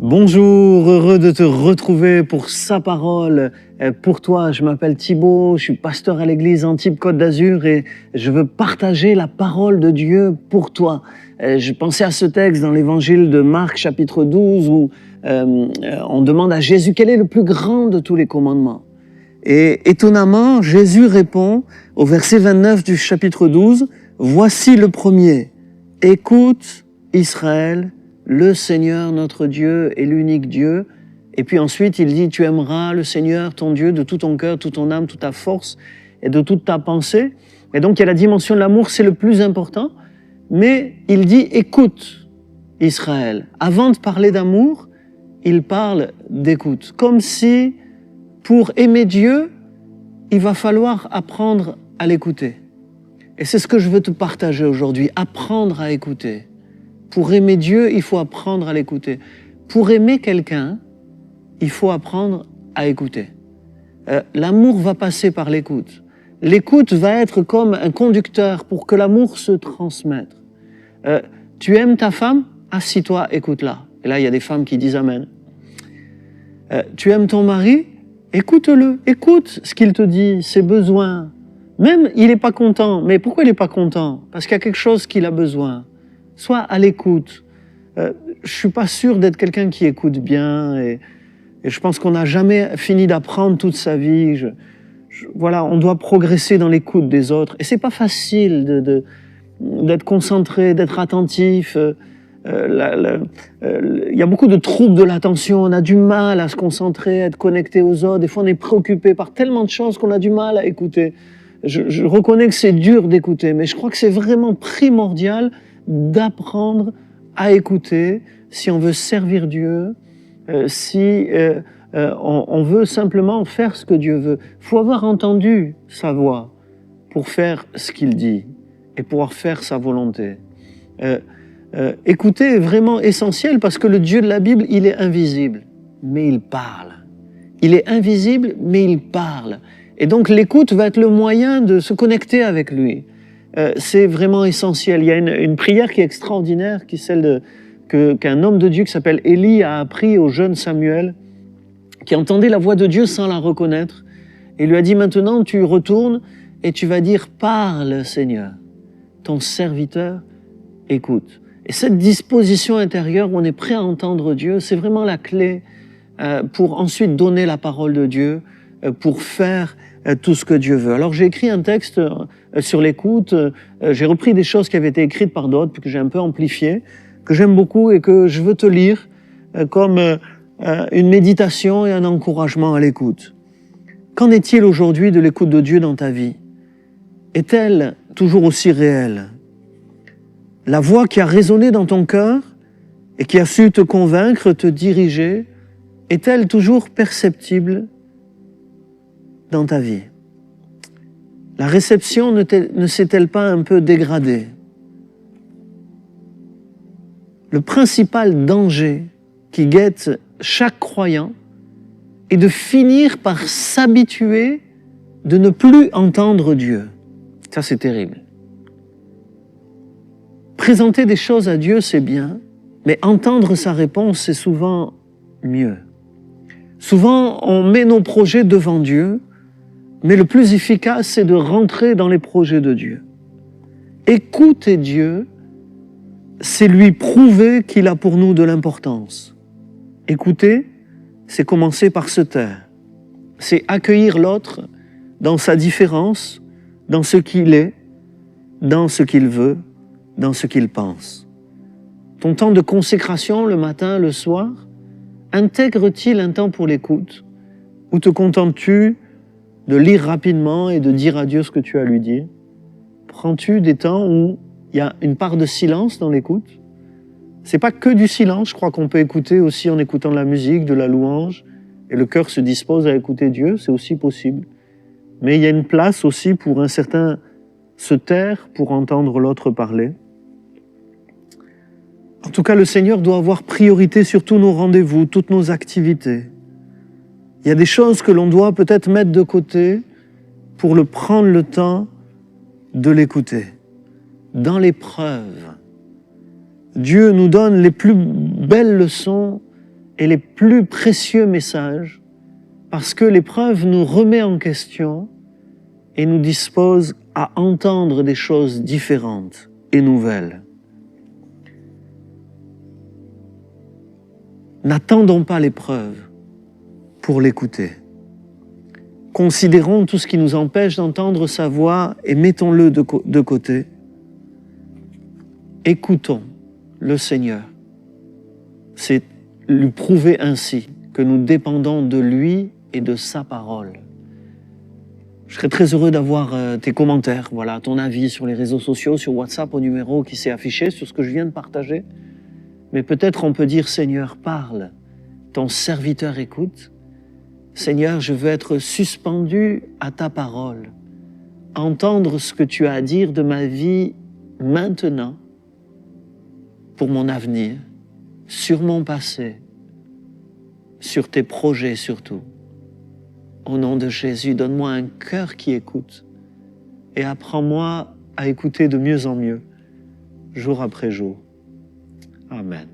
Bonjour, heureux de te retrouver pour sa parole. Pour toi, je m'appelle Thibaut, je suis pasteur à l'église Antibes-Côte d'Azur et je veux partager la parole de Dieu pour toi. Je pensais à ce texte dans l'évangile de Marc chapitre 12 où on demande à Jésus quel est le plus grand de tous les commandements. Et étonnamment, Jésus répond au verset 29 du chapitre 12, « Voici le premier, écoute Israël, le Seigneur notre Dieu est l'unique Dieu. » Et puis ensuite, il dit, « Tu aimeras le Seigneur, ton Dieu, de tout ton cœur, toute ton âme, toute ta force et de toute ta pensée. » Et donc, il y a la dimension de l'amour, c'est le plus important. Mais il dit, « Écoute Israël. » Avant de parler d'amour, il parle d'écoute. Comme si, pour aimer Dieu, il va falloir apprendre à l'écouter. Et c'est ce que je veux te partager aujourd'hui, apprendre à écouter. Pour aimer Dieu, il faut apprendre à l'écouter. Pour aimer quelqu'un, il faut apprendre à écouter. L'amour va passer par l'écoute. L'écoute va être comme un conducteur pour que l'amour se transmette. Tu aimes ta femme? Assis-toi, écoute-la. Et là, il y a des femmes qui disent Amen. Tu aimes ton mari? Écoute-le, écoute ce qu'il te dit, ses besoins. Même, il n'est pas content. Mais pourquoi il n'est pas content? Parce qu'il y a quelque chose qu'il a besoin. Sois à l'écoute. Je ne suis pas sûr d'être quelqu'un qui écoute bien et je pense qu'on n'a jamais fini d'apprendre toute sa vie. Voilà, on doit progresser dans l'écoute des autres. Et ce n'est pas facile d'être concentré, d'être attentif. Il y a beaucoup de troubles de l'attention, on a du mal à se concentrer, à être connecté aux autres. Des fois, on est préoccupé par tellement de choses qu'on a du mal à écouter. Je reconnais que c'est dur d'écouter, mais je crois que c'est vraiment primordial d'apprendre à écouter si on veut servir Dieu, si on veut simplement faire ce que Dieu veut. Il faut avoir entendu sa voix pour faire ce qu'il dit et pouvoir faire sa volonté. Écouter est vraiment essentiel parce que le Dieu de la Bible, il est invisible, mais il parle. Il est invisible, mais il parle. Et donc l'écoute va être le moyen de se connecter avec lui. C'est vraiment essentiel. Il y a une prière qui est extraordinaire, qui est celle qu'un homme de Dieu qui s'appelle Élie a appris au jeune Samuel, qui entendait la voix de Dieu sans la reconnaître. Et il lui a dit, maintenant tu retournes et tu vas dire, parle Seigneur, ton serviteur écoute. Et cette disposition intérieure où on est prêt à entendre Dieu, c'est vraiment la clé pour ensuite donner la parole de Dieu, pour faire tout ce que Dieu veut. Alors j'ai écrit un texte sur l'écoute, j'ai repris des choses qui avaient été écrites par d'autres, puis que j'ai un peu amplifiées, que j'aime beaucoup et que je veux te lire comme une méditation et un encouragement à l'écoute. Qu'en est-il aujourd'hui de l'écoute de Dieu dans ta vie? Est-elle toujours aussi réelle? La voix qui a résonné dans ton cœur et qui a su te convaincre, te diriger, est-elle toujours perceptible dans ta vie? La réception ne s'est-elle pas un peu dégradée? Le principal danger qui guette chaque croyant est de finir par s'habituer de ne plus entendre Dieu. Ça, c'est terrible. Présenter des choses à Dieu, c'est bien, mais entendre sa réponse, c'est souvent mieux. Souvent, on met nos projets devant Dieu, mais le plus efficace, c'est de rentrer dans les projets de Dieu. Écouter Dieu, c'est lui prouver qu'il a pour nous de l'importance. Écouter, c'est commencer par se taire. C'est accueillir l'autre dans sa différence, dans ce qu'il est, dans ce qu'il veut, dans ce qu'il pense. Ton temps de consécration le matin, le soir, intègre-t-il un temps pour l'écoute? Ou te contentes-tu de lire rapidement et de dire à Dieu ce que tu as à lui dire? Prends-tu des temps où il y a une part de silence dans l'écoute? C'est pas que du silence, je crois qu'on peut écouter aussi en écoutant de la musique, de la louange, et le cœur se dispose à écouter Dieu, c'est aussi possible. Mais il y a une place aussi pour un certain se taire pour entendre l'autre parler. En tout cas, le Seigneur doit avoir priorité sur tous nos rendez-vous, toutes nos activités. Il y a des choses que l'on doit peut-être mettre de côté pour prendre le temps de l'écouter. Dans l'épreuve, Dieu nous donne les plus belles leçons et les plus précieux messages, parce que l'épreuve nous remet en question et nous dispose à entendre des choses différentes et nouvelles. N'attendons pas l'épreuve pour l'écouter. Considérons tout ce qui nous empêche d'entendre sa voix et mettons-le de côté. Écoutons le Seigneur. C'est lui prouver ainsi que nous dépendons de lui et de sa parole. Je serais très heureux d'avoir tes commentaires, voilà, ton avis sur les réseaux sociaux, sur WhatsApp au numéro qui s'est affiché, sur ce que je viens de partager. Mais peut-être on peut dire, Seigneur, parle, ton serviteur écoute. Seigneur, je veux être suspendu à ta parole, entendre ce que tu as à dire de ma vie maintenant, pour mon avenir, sur mon passé, sur tes projets surtout. Au nom de Jésus, donne-moi un cœur qui écoute et apprends-moi à écouter de mieux en mieux, jour après jour. Amen.